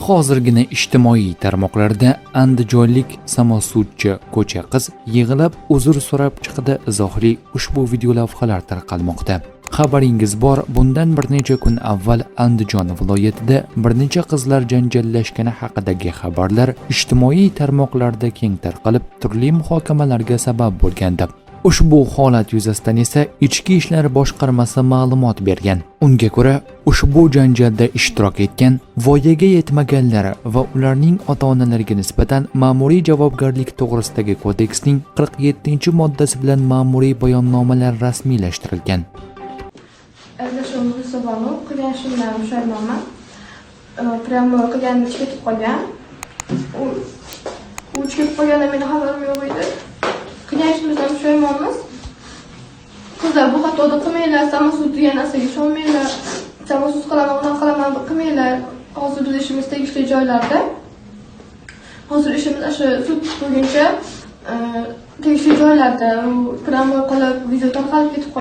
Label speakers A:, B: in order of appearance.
A: Hozirgina ijtimoiy tarmoqlarda andijonlik samosudchi ko'cha qiz yig'ilib uzr so'rab chiqdi izohli ushbu video lavhalar tarqalmoqda. Xabaringiz bor, bundan bir necha kun avval Andijon viloyatida bir necha qizlar janjallashgani haqidagi xabarlar ijtimoiy tarmoqlarda keng tarqalib, turli muhokamalarga sabab bo'lgandi. Ushbu holat yuzasidan esa Ichki ishlar boshqarmasi ma'lumot bergan. Unga ko'ra, ushbu janjalda ishtirok etgan voyaga yetmaganlar va ularning ota-onalariga nisbatan ma'muriy javobgarlik to'g'risidagi kodeksning 47-moddasi bilan ma'muriy bayonnomalar rasmiylashtirilgan.
B: Qilgan ishimdan pushaymonman. Prямо qilganimni ketib qolgan. U ketib qolganda meni xabarim yo'q edi. Qilgan ishimizdan pushaymonmiz. Qizlar bu xatoda qilmanglar, samosud degan narsaga ishonmanglar. Samosud qilaman, undan qilaman qilmanglar. Hozir biz ishimiz tegishli joylarda. Hozir ishimiz o'sha sud bo'lguncha tegishli joylarda prямо qilib video tarqalib ketib